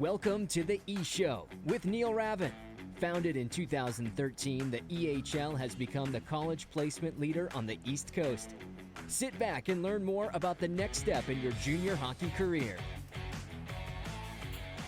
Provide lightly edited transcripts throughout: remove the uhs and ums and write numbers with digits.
Welcome to the E-Show with Neil Ravin. Founded in 2013, the EHL has become the college placement leader on the East Coast. Sit back and learn more about the next step in your junior hockey career.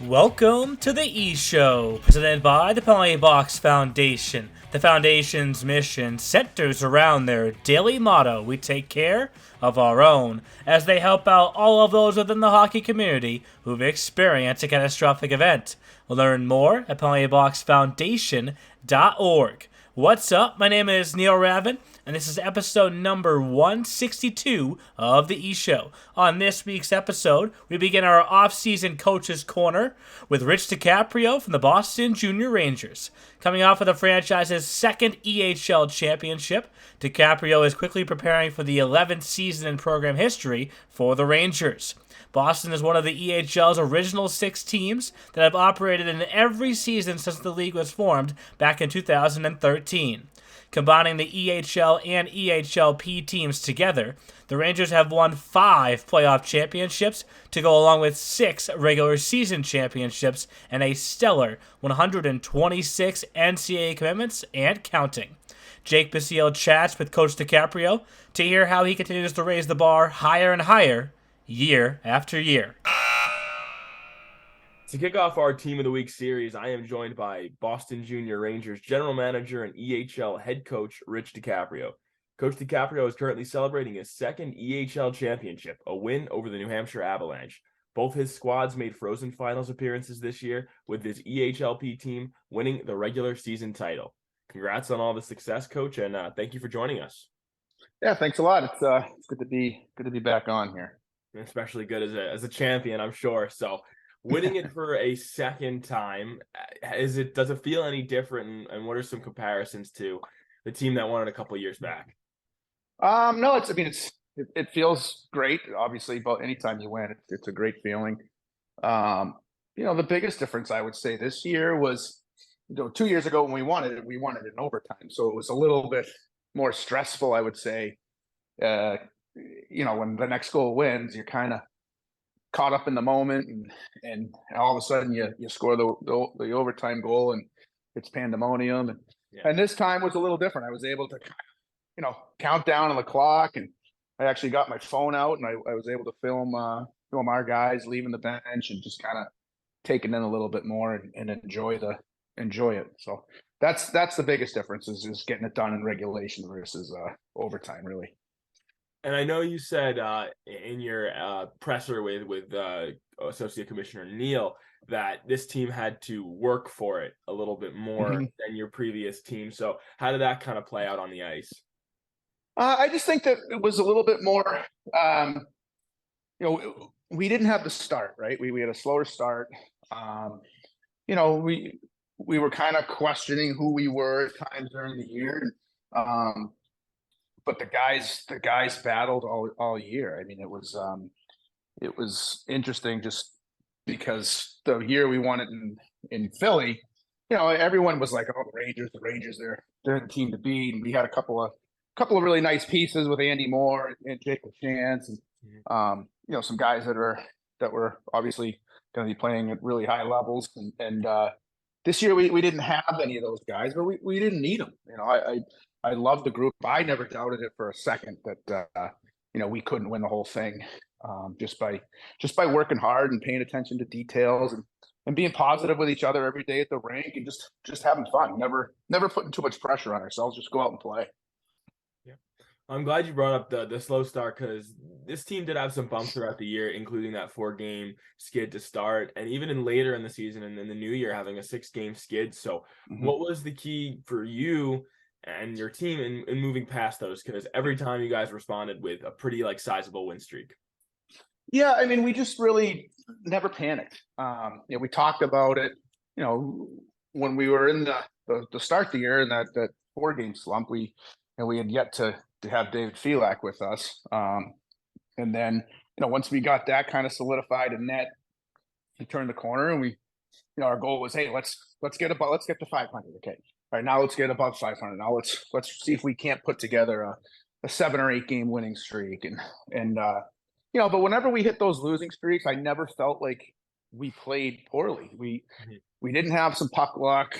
Welcome to the E-Show, presented by the Penalty Box Foundation. The Foundation's mission centers around their daily motto, we take care of our own, as they help out all of those within the hockey community who've experienced a catastrophic event. Learn more at penaltyboxfoundation.org. What's up? My name is Neil Ravin, and this is episode number 162 of the E-Show. On this week's episode, we begin our off-season Coach's Corner with Rich DeCaprio from the Boston Junior Rangers. Coming off of the franchise's second EHL Championship, DeCaprio is quickly preparing for the 11th season in program history for the Rangers. Boston is one of the EHL's original 6 teams that have operated in every season since the league was formed back in 2013. Combining the EHL and EHLP teams together, the Rangers have won 5 playoff championships to go along with 6 regular season championships and a stellar 126 NCAA commitments and counting. Jake Basile chats with Coach DeCaprio to hear how he continues to raise the bar higher and higher year after year. To kick off our Team of the Week series, I am joined by Boston Junior Rangers General Manager and EHL Head Coach Rich DeCaprio. Coach DeCaprio is currently celebrating his second EHL Championship, a win over the New Hampshire Avalanche. Both his squads made Frozen Finals appearances this year, with his EHLP team winning the regular season title. Congrats on all the success, Coach, and thank you for joining us. Yeah, thanks a lot. It's good to be back on here. Especially good as a champion, I'm sure. So, winning it for a second time, does it feel any different? And what are some comparisons to the team that won it a couple of years back? No, it feels great. Obviously, but anytime you win, it's a great feeling. The biggest difference I would say this year was, 2 years ago when we won it in overtime, so it was a little bit more stressful, I would say. When the next goal wins, you're kind of caught up in the moment, and all of a sudden you score the overtime goal, and it's pandemonium. And this time was a little different. I was able to, count down on the clock, and I actually got my phone out, and I was able to film our guys leaving the bench and just kind of take it in a little bit more and enjoy it. So that's the biggest difference is getting it done in regulation versus overtime, really. And I know you said in your presser with Associate Commissioner Neal that this team had to work for it a little bit more than your previous team. So how did that kind of play out on the ice? I just think that it was a little bit more, we didn't have the start, right? We had a slower start. We were kind of questioning who we were at times during the year. But the guys battled all year. I mean, it was interesting just because the year we won it in Philly, everyone was like, "Oh, the Rangers, they're the team to beat." And we had a couple of really nice pieces with Andy Moore and Jake Chance, and some guys that were obviously going to be playing at really high levels. And this year we didn't have any of those guys, but we didn't need them. I love the group. I never doubted it for a second that we couldn't win the whole thing, just by working hard and paying attention to details and being positive with each other every day at the rink and just having fun. Never putting too much pressure on ourselves. Just go out and play. Yeah, I'm glad you brought up the slow start, because this team did have some bumps throughout the year, including that 4-game skid to start, and even later in the season and in the new year having a 6-game skid. So, what was the key for you and your team in moving past those? Because every time you guys responded with a pretty sizable win streak. Yeah, I mean, we just really never panicked. We talked about it, when we were in the start of the year in that 4-game slump. We had yet to have David Felak with us, and then once we got that kind of solidified in net, we turned the corner, and we, our goal was, hey, let's get to 500. Okay. All right, now let's get above 500. Now let's see if we can't put together a 7 or 8 game winning streak. But whenever we hit those losing streaks, I never felt like we played poorly. Mhm. We didn't have some puck luck.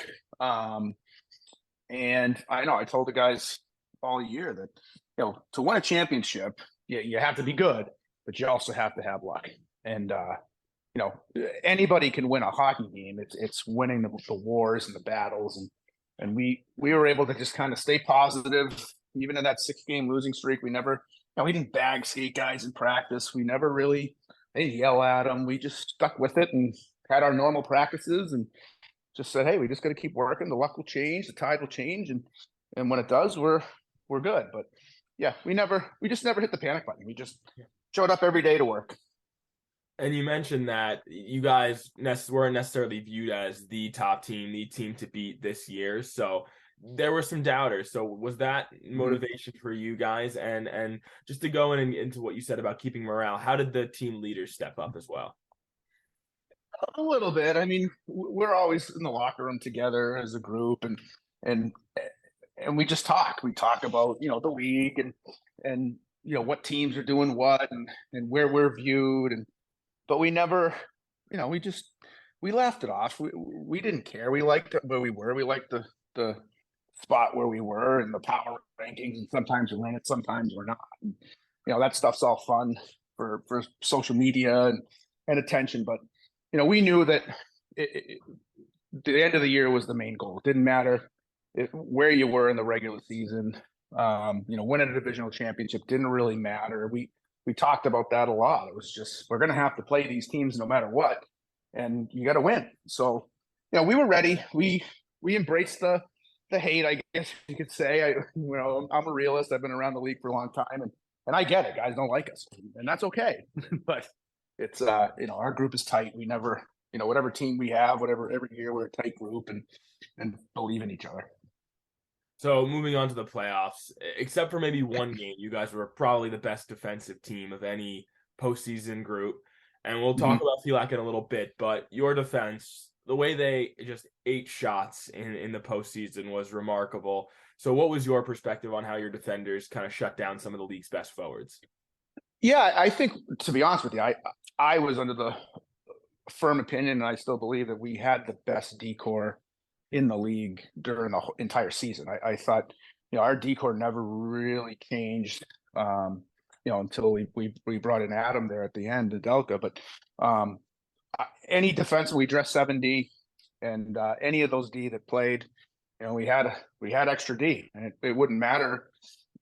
And I know I told the guys all year that, to win a championship, you have to be good, but you also have to have luck. And, anybody can win a hockey game. It's winning the wars and the battles. And we were able to just kind of stay positive, even in that 6-game losing streak. We never, we didn't bag skate guys in practice. We never really, they yell at them. We just stuck with it and had our normal practices and just said, hey, we just got to keep working. The luck will change, the tide will change, and when it does, we're good. But yeah, we just never hit the panic button. We just showed up every day to work. And you mentioned that you guys weren't necessarily viewed as the top team, the team to beat this year. So there were some doubters. So was that motivation for you guys? And just to go into what you said about keeping morale, how did the team leaders step up as well? A little bit. I mean, we're always in the locker room together as a group, and we just talk. We talk about the league and what teams are doing what and where we're viewed, but we never, we laughed it off. We didn't care. We liked where we were. We liked the spot where we were in the power rankings, and sometimes we win it, sometimes we're not. And, that stuff's all fun for social media and attention, but we knew that the end of the year was the main goal. It didn't matter where you were in the regular season. Winning a divisional championship didn't really matter. We talked about that a lot. It was just, we're going to have to play these teams no matter what, and you got to win. So, we were ready. We embraced the hate, I guess you could say. I'm a realist. I've been around the league for a long time, and I get it. Guys don't like us, and that's okay. But it's our group is tight. We never, whatever team we have, every year we're a tight group and believe in each other. So moving on to the playoffs, except for maybe one game, you guys were probably the best defensive team of any postseason group. And we'll talk about Felak in a little bit, but your defense, the way they just ate shots in the postseason was remarkable. So what was your perspective on how your defenders kind of shut down some of the league's best forwards? Yeah, I think, to be honest with you, I was under the firm opinion, and I still believe that we had the best D-corps in the league during the entire season. I thought, our D-corps never really changed, until we brought in Adam there at the end, Delka. But any defense, we dressed 7D, and any of those D that played, we had extra D, and it wouldn't matter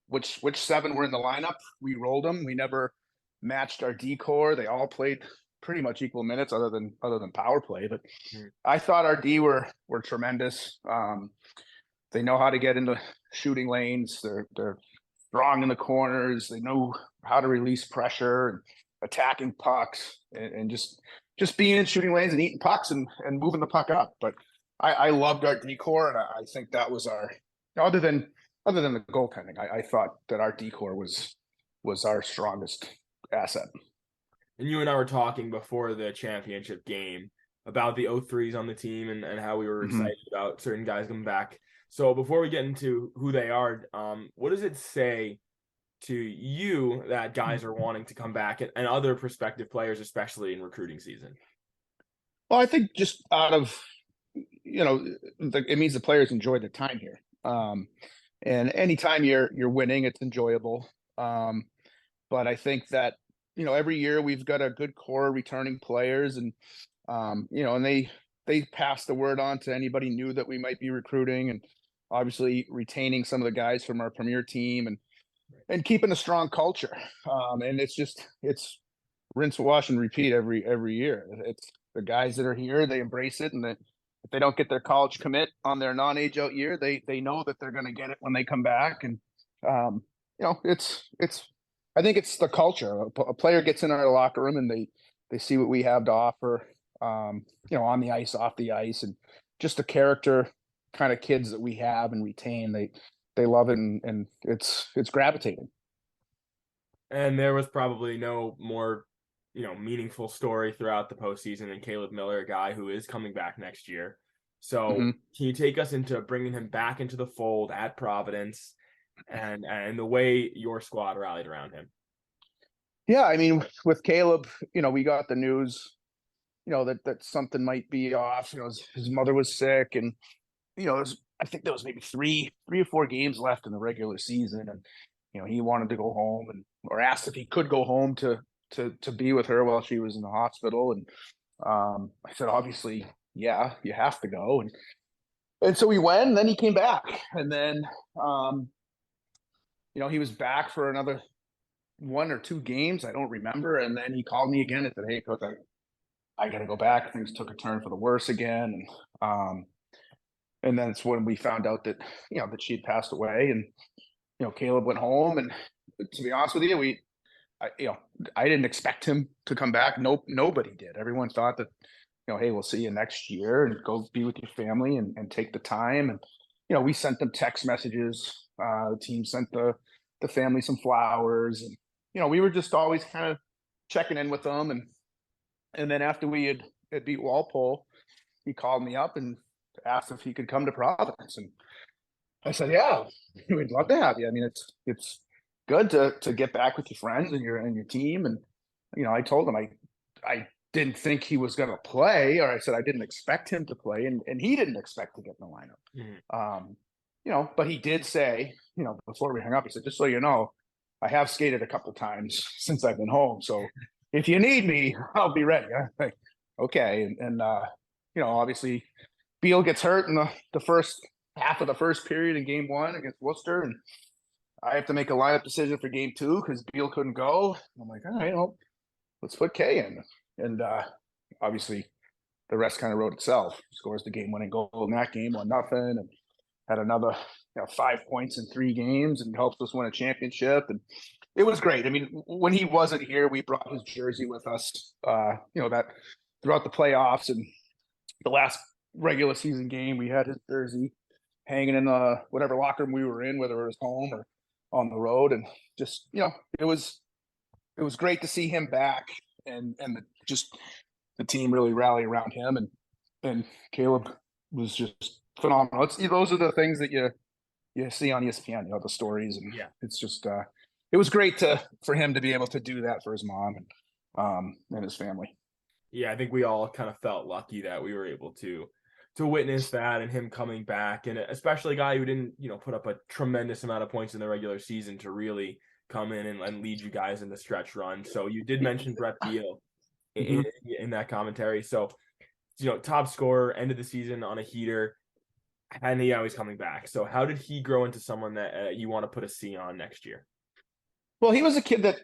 which 7 were in the lineup. We rolled them. We never matched our D-corps. They all played pretty much equal minutes, other than power play. But I thought our D were tremendous. They know how to get into shooting lanes. They're strong in the corners. They know how to release pressure and attacking pucks and just being in shooting lanes and eating pucks and moving the puck up. But I loved our D-corps, and I think that was our, other than the goaltending, I thought that our D-corps was our strongest asset. And you and I were talking before the championship game about the 03s on the team and how we were excited about certain guys coming back. So before we get into who they are, what does it say to you that guys are wanting to come back and other prospective players, especially in recruiting season? Well, I think just out of, it means the players enjoy their time here. And anytime you're winning, it's enjoyable. But I think that, every year we've got a good core of returning players, and and they pass the word on to anybody new that we might be recruiting, and obviously retaining some of the guys from our premier team and keeping a strong culture. And it's rinse, wash, and repeat every year. It's the guys that are here, they embrace it, and if they don't get their college commit on their non-age out year, they know that they're going to get it when they come back. And I think it's the culture. A player gets in our locker room and they see what we have to offer, on the ice, off the ice, and just the character kind of kids that we have and retain. They love it, and it's gravitating. And there was probably no more, meaningful story throughout the postseason than Caleb Miller, a guy who is coming back next year. So can you take us into bringing him back into the fold at Providence and the way your squad rallied around him? Yeah, I mean, with Caleb, we got the news, that something might be off. His mother was sick, and I think there was maybe three or four games left in the regular season, and he wanted to go home or asked if he could go home to be with her while she was in the hospital. And I said, obviously, yeah, you have to go. And so we went, and then he came back. And then, he was back for another 1 or 2 games. I don't remember. And then he called me again and said, "Hey, Coach, I got to go back. Things took a turn for the worse again." And then it's when we found out that, that she had passed away. And, Caleb went home. And to be honest with you, I didn't expect him to come back. Nobody did. Everyone thought that, hey, we'll see you next year and go be with your family and take the time. And, we sent them text messages. The team sent the family some flowers. And, we were just always kind of checking in with them. And then after we had beat Walpole, he called me up and asked if he could come to Providence. And I said, yeah, we'd love to have you. I mean, it's good to get back with your friends and your team. And, I told him I didn't think he was going to play, or I said I didn't expect him to play, and he didn't expect to get in the lineup. Mm-hmm. But he did say, before we hung up, he said, "Just so you know, I have skated a couple times since I've been home. So if you need me, I'll be ready." I'm like, okay. And obviously Beal gets hurt in the first half of the first period in game 1 against Worcester. And I have to make a lineup decision for game 2 because Beal couldn't go. I'm like, all right, well, let's put Kay in. And obviously the rest kind of wrote itself. Scores the game-winning goal in that game, 1-0, and had another 5 points in 3 games and helped us win a championship. And it was great. I mean, when he wasn't here, we brought his jersey with us, that throughout the playoffs and the last regular season game, we had his jersey hanging in whatever locker room we were in, whether it was home or on the road. And just, it was great to see him back and the team really rally around him. And Caleb was just phenomenal. Those are the things that you see on ESPN, the stories. And it's just, it was great for him to be able to do that for his mom and his family. Yeah, I think we all kind of felt lucky that we were able to witness that and him coming back, and especially a guy who didn't, put up a tremendous amount of points in the regular season to really come in and lead you guys in the stretch run. So you did mention Brett Beal in that commentary. So, top scorer, end of the season on a heater, and now he's coming back. So how did he grow into someone that you want to put a C on next year? Well, he was a kid that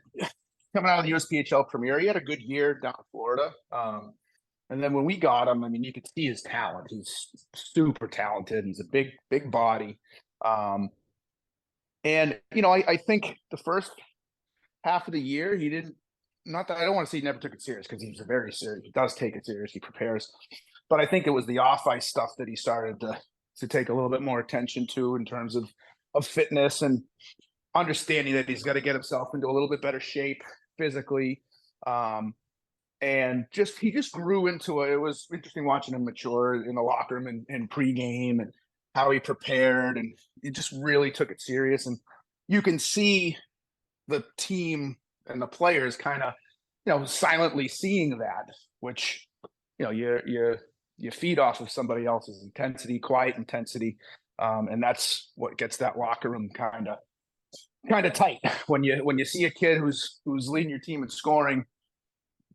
coming out of the USPHL Premier, he had a good year down in Florida. And then when we got him, I mean, you could see his talent. He's super talented. He's a big body. And, I think the first half of the year, he didn't, not that I don't want to say he never took it serious, because he's very serious. He does take it serious. He prepares. But I think it was the off-ice stuff that he started to take a little bit more attention to in terms of fitness and understanding that he's got to get himself into a little bit better shape physically. And he just grew into it. It was interesting watching him mature in the locker room and pregame and how he prepared, and he just really took it serious. And you can see the team and the players kind of, silently seeing that, which, you feed off of somebody else's intensity, quiet intensity. And that's what gets that locker room kind of tight when you see a kid who's leading your team in scoring,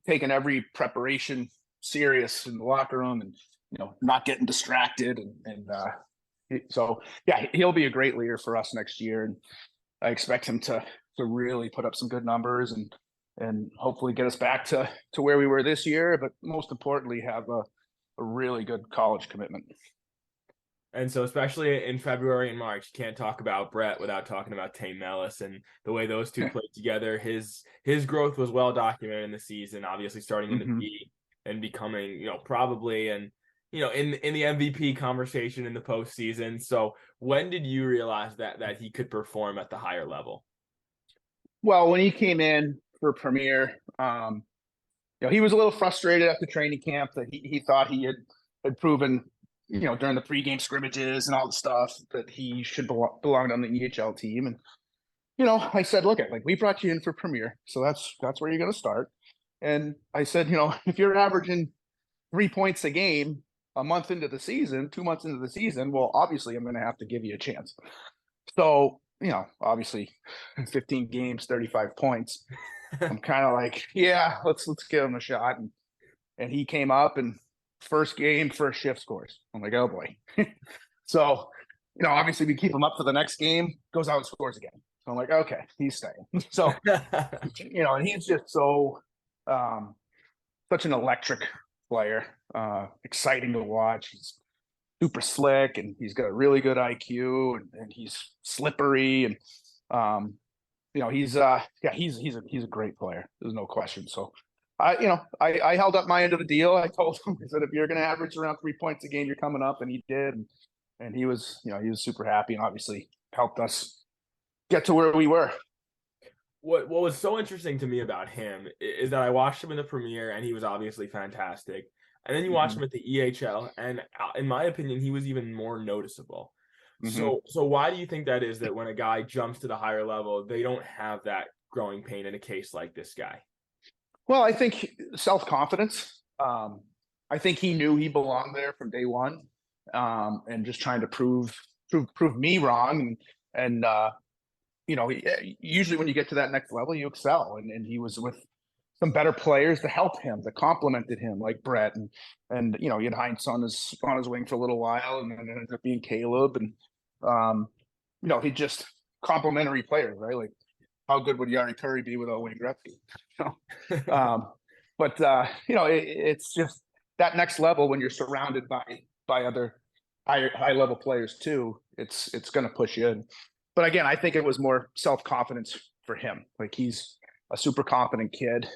taking every preparation serious in the locker room, and not getting distracted, so yeah, he'll be a great leader for us next year, and I expect him to really put up some good numbers and hopefully get us back to where we were this year, but most importantly have a really good college commitment. And so, especially in February and March, you can't talk about Brett without talking about Tame Mellis and the way those two played together. His growth was well documented in the season, obviously starting in the B and becoming, probably in the MVP conversation in the postseason. So when did you realize that he could perform at the higher level? Well, when he came in for Premier, he was a little frustrated after training camp that he thought he had proven, during the pregame scrimmages and all the stuff, that he should belong on the EHL team. And, I said, look, we brought you in for Premier, so that's where you're going to start. And I said, if you're averaging 3 points a game a month into the season, 2 months into the season, well, obviously I'm going to have to give you a chance. So, obviously 15 games, 35 points. I'm kind of like, yeah, let's give him a shot. And he came up and first game, first shift scores. I'm like, oh boy. So, obviously we keep him up for the next game, goes out and scores again. So I'm like, okay, he's staying. So, and he's just such an electric player, exciting to watch. He's super slick and he's got a really good IQ and he's slippery and he's a great player. There's no question. So I held up my end of the deal. I told him, I said, if you're going to average around 3 points a game, you're coming up, and he did. And he was super happy and obviously helped us get to where we were. What was so interesting to me about him is that I watched him in the premiere and he was obviously fantastic. And then you watch him at the EHL, and in my opinion, he was even more noticeable. So why do you think that is, that when a guy jumps to the higher level, they don't have that growing pain in a case like this guy? Well, I think self-confidence. I think he knew he belonged there from day one, and just trying to prove me wrong. And usually when you get to that next level, you excel. And he was with some better players to help him, that complimented him, like Brett, and he had Heinz on his wing for a little while, and then it ended up being Caleb, and he just complimentary players, right? Like, how good would Yari Curry be without Wayne Gretzky? It's just that next level when you're surrounded by other high level players too. It's going to push you in. But again, I think it was more self-confidence for him. Like, he's a super confident kid,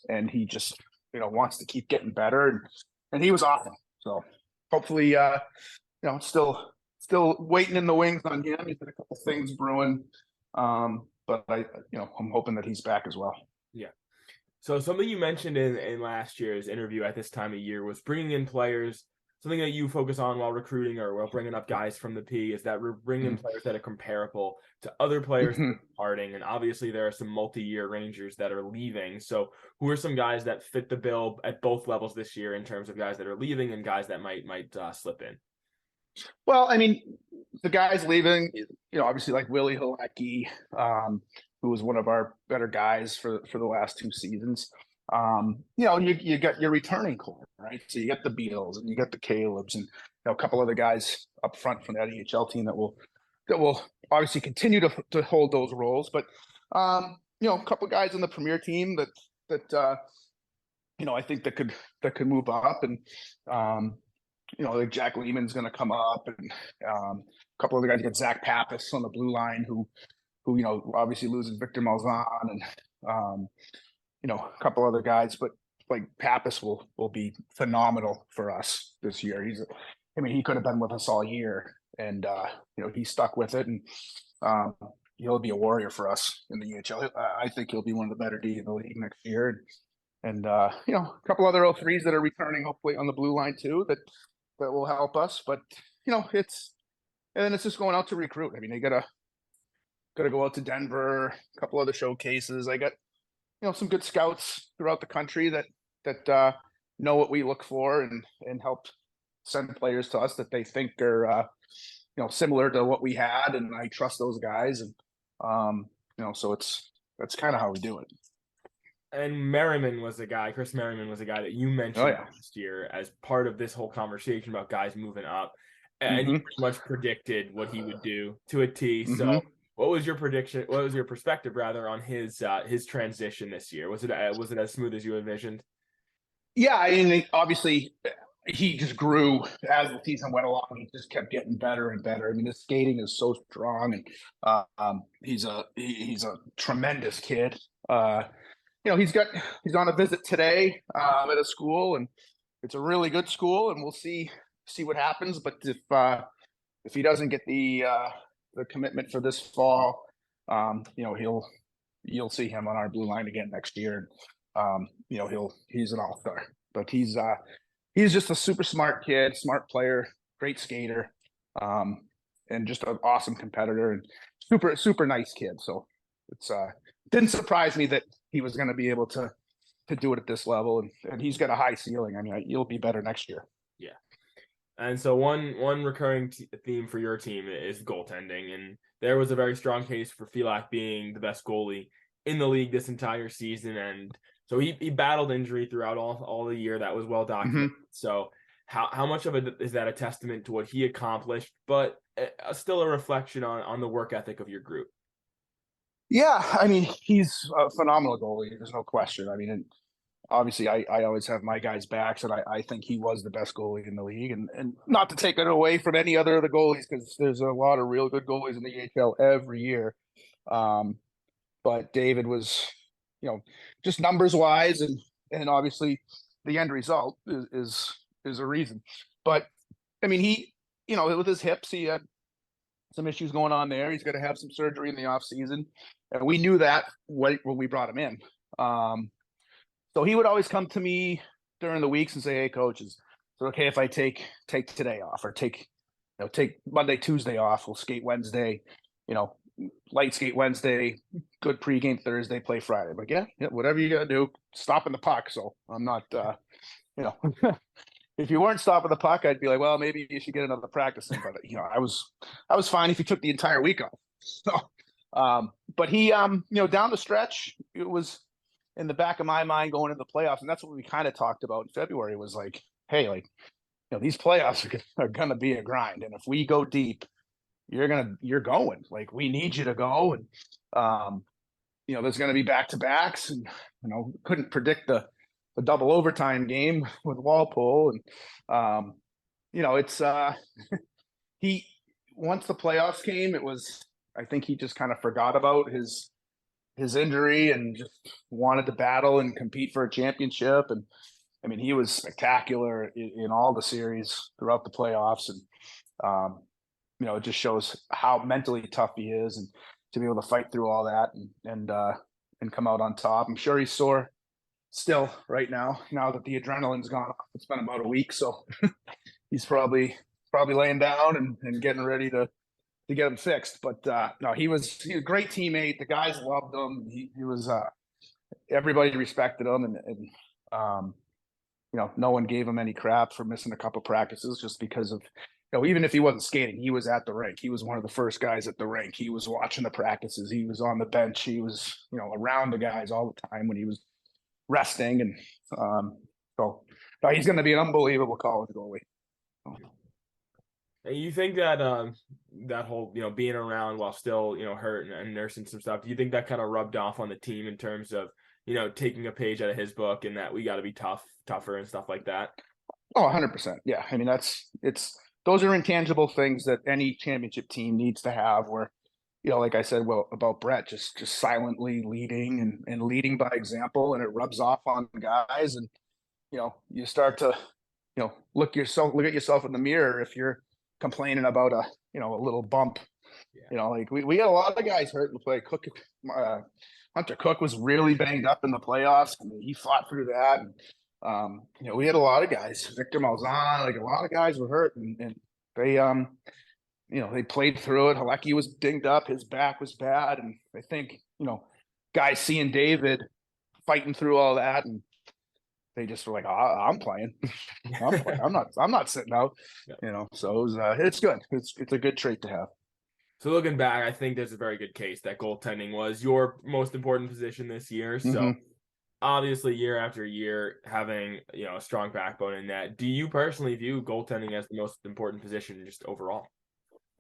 and he just wants to keep getting better, and he was awesome. So hopefully, still waiting in the wings on him. He's got a couple things brewing, but I'm hoping that he's back as well. Yeah. So something you mentioned in last year's interview at this time of year was bringing in players. Something that you focus on while recruiting or while bringing up guys from the P is that we're bringing in players that are comparable to other players that are departing. And obviously there are some multi-year Rangers that are leaving. So who are some guys that fit the bill at both levels this year in terms of guys that are leaving and guys that might slip in? Well, I mean, the guys leaving, obviously like Willie Halecki, who was one of our better guys for the last 2 seasons. You got your returning core, right? So you get the Beals and you got the Calebs and a couple other guys up front from that EHL team that will obviously continue to hold those roles. But a couple of guys on the premier team that I think that could move up, and like Jack Lehman's going to come up, and a couple other guys. You got Zach Pappas on the blue line who obviously loses Victor Malzahn, and a couple other guys, but like Pappas will be phenomenal for us this year. He could have been with us all year, and he stuck with it, and he'll be a warrior for us in the EHL. I think he'll be one of the better D in the league next year, and a couple other 03s that are returning, hopefully on the blue line too, that will help us. But it's just going out to recruit. They gotta go out to Denver, a couple other showcases. I got some good scouts throughout the country that know what we look for and help send players to us that they think are similar to what we had, and I trust those guys, and so that's kind of how we do it. And Chris Merriman was a guy that you mentioned last year as part of this whole conversation about guys moving up, and you pretty much predicted what he would do to a T. So what was your prediction? What was your perspective rather on his transition this year? Was it as smooth as you envisioned? Yeah, I mean, obviously he just grew as the season went along. He just kept getting better and better. I mean, his skating is so strong, and he's a tremendous kid. He's on a visit today at a school, and it's a really good school, and we'll see what happens. But if he doesn't get the commitment for this fall, you'll see him on our blue line again next year. He's an all-star, but he's just a super smart kid, smart player, great skater, and just an awesome competitor and super, super nice kid. So it's didn't surprise me that he was going to be able to to do it at this level, and he's got a high ceiling. I mean, he'll be better next year. Yeah. And so one recurring theme for your team is goaltending, and there was a very strong case for Filak being the best goalie in the league this entire season, and so he battled injury throughout all the year. That was well documented. So how much of it is that a testament to what he accomplished, but still a reflection on the work ethic of your group? Yeah, I mean, he's a phenomenal goalie. There's no question. I mean, and obviously, I always have my guys' backs, and I think he was the best goalie in the league. And not to take it away from any other of the goalies, because there's a lot of real good goalies in the EHL every year. But David was, just numbers wise, and obviously the end result is a reason. But I mean, he, with his hips, he had some issues going on there. He's going to have some surgery in the off season, and we knew that when we brought him in. So he would always come to me during the weeks and say, "Hey, coach, is it okay if I take today off, or take Monday, Tuesday off? We'll skate Wednesday, light skate Wednesday, good pregame Thursday, play Friday." But yeah, whatever you got to do, stopping the puck. So I'm not, if you weren't stopping the puck, I'd be like, well, maybe you should get another practice in. But I was fine if he took the entire week off. So, but he, down the stretch, it was in the back of my mind going into the playoffs, and that's what we kind of talked about in February. Was like, hey, these playoffs are gonna be a grind, and if we go deep, you're going. Like, we need you to go, and there's gonna be back-to-backs, and couldn't predict the double overtime game with Walpole, and it's he, once the playoffs came, I think he just kind of forgot about his injury and just wanted to battle and compete for a championship. And I mean, he was spectacular in all the series throughout the playoffs, and it just shows how mentally tough he is, and to be able to fight through all that and come out on top. I'm sure he's sore still right now that the adrenaline's gone off. It's been about a week, so he's probably laying down and getting ready to get him fixed. But no, he was a great teammate. The guys loved him. He was everybody respected him, and no one gave him any crap for missing a couple practices, just because of, even if he wasn't skating, he was at the rink. He was one of the first guys at the rink. He was watching the practices. He was on the bench. He was around the guys all the time when he was resting. And so no, he's going to be an unbelievable college goalie. And you think that that whole being around while still hurt and nursing some stuff, do you think that kind of rubbed off on the team in terms of taking a page out of his book, and that we got to be tougher and stuff like that? Oh, 100%. Yeah, I mean, those are intangible things that any championship team needs to have, where like I said, well, about Brett, just silently leading and leading by example, and it rubs off on guys, and you start to look at yourself in the mirror if you're complaining about a little bump. Yeah. Like we had a lot of guys hurt in the play. Hunter Cook was really banged up in the playoffs. I mean, he fought through that. And, we had a lot of guys. Victor Malzahn, like a lot of guys were hurt, and they they played through it. Halecki was dinged up. His back was bad. And I think, guys seeing David fighting through all that, and they just were like, I'm playing. I'm not sitting out, so it's good. It's a good trait to have. So looking back, I think there's a very good case that goaltending was your most important position this year. So obviously year after year, having, a strong backbone in that, do you personally view goaltending as the most important position just overall?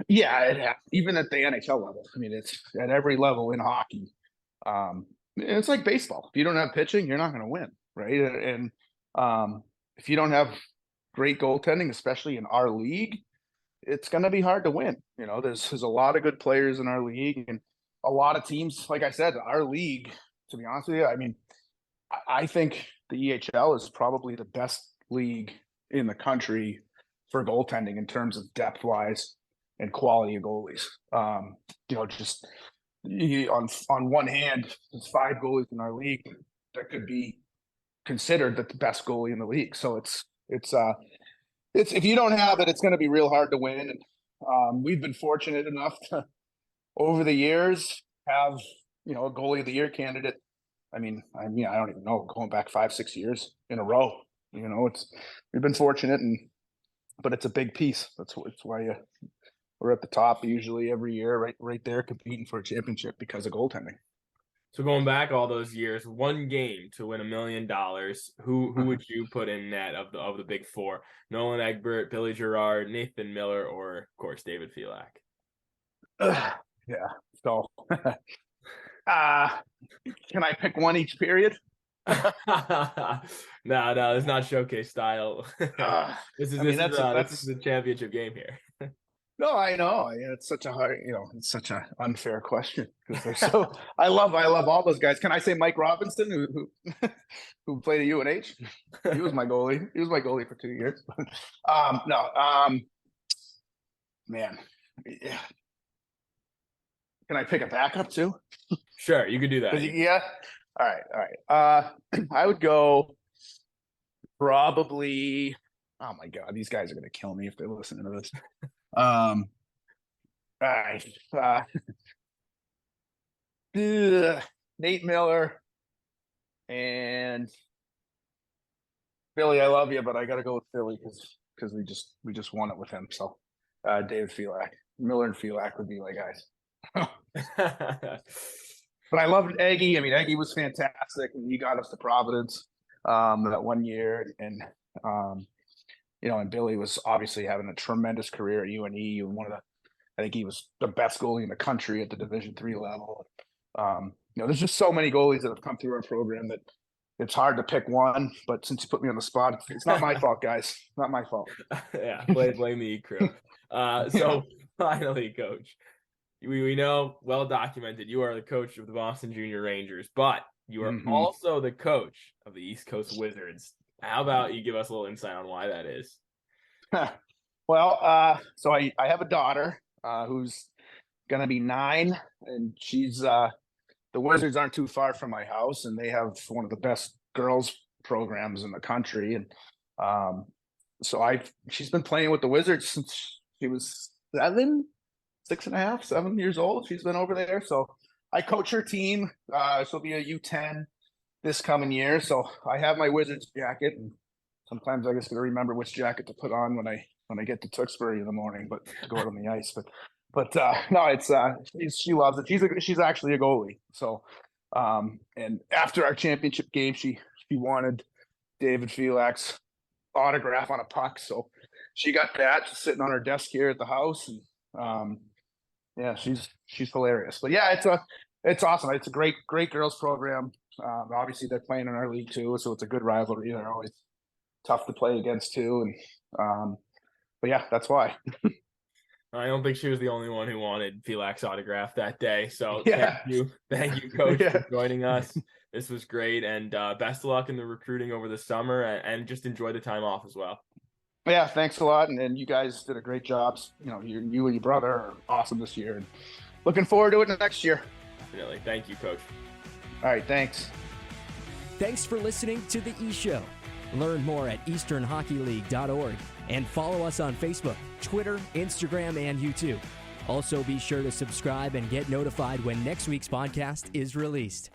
Yeah, even at the NHL level. I mean, it's at every level in hockey. It's like baseball. If you don't have pitching, you're not going to win, right? And if you don't have great goaltending, especially in our league, it's going to be hard to win. There's a lot of good players in our league, and a lot of teams. Like I said, our league, to be honest with you, I mean, I think the EHL is probably the best league in the country for goaltending in terms of depth-wise and quality of goalies. Just on one hand, there's 5 goalies in our league that could be considered the best goalie in the league. So it's if you don't have it, it's going to be real hard to win. And we've been fortunate enough to, over the years, have a goalie of the year candidate I mean, I don't even know, going back 5-6 years in a row. We've been fortunate, but it's a big piece. It's why we're at the top usually every year, right there competing for a championship because of goaltending. So going back all those years, one game to win $1 million. Who would you put in net of the big four? Nolan Egbert, Billy Gerard, Nathan Miller, or of course David Filak? Yeah. So, can I pick one each period? No, it's not showcase style. This is the championship game here. No, I know. It's such a hard, it's such an unfair question because they're so. I love all those guys. Can I say Mike Robinson, who played at UNH? He was my goalie. He was my goalie for 2 years. Man, yeah. Can I pick a backup too? Sure, you could do that. Yeah. All right. I would go probably. Oh my God, these guys are gonna kill me if they're listening to this. All right. Nate Miller and Billy, I love you, but I got to go with Philly because we just won it with him. So David Filak, Miller and Filak would be my guys. But I loved Eggie. I mean, Eggie was fantastic, and he got us to Providence that 1 year, and and Billy was obviously having a tremendous career at UNE, and I think he was the best goalie in the country at the Division III level. There's just so many goalies that have come through our program that it's hard to pick one. But since you put me on the spot, it's not my fault, guys. Not my fault. Yeah, blame the crew. So finally, Coach, we know, well documented, you are the coach of the Boston Junior Rangers, but you are also the coach of the East Coast Wizards. How about you give us a little insight on why that is? Well, so I have a daughter who's going to be 9, and she's the Wizards aren't too far from my house, and they have one of the best girls programs in the country. And she's been playing with the Wizards since she was 6 and a half, 7 years old. She's been over there. So I coach her team. She'll be a U10 this coming year. So I have my Wizards jacket, and sometimes I just got to remember which jacket to put on when I get to Tewksbury in the morning, but to go out on the ice. But no, it's she loves it. She's actually a goalie. So and after our championship game, she wanted David Filak's autograph on a puck. So she got that. She's sitting on her desk here at the house, and yeah, she's hilarious. But yeah, it's awesome. It's a great girls program. Obviously they're playing in our league too, so it's a good rivalry. They're always tough to play against too, and but yeah, that's why. I don't think she was the only one who wanted Filak's autograph that day. So yeah. Thank you, Coach, for joining us. This was great, and best of luck in the recruiting over the summer, and just enjoy the time off as well. Yeah, thanks a lot, and you guys did a great job. You and your brother are awesome this year, and looking forward to it next year. Definitely. Thank you, Coach. All right, thanks. Thanks for listening to The E-Show. Learn more at easternhockeyleague.org and follow us on Facebook, Twitter, Instagram, and YouTube. Also, be sure to subscribe and get notified when next week's podcast is released.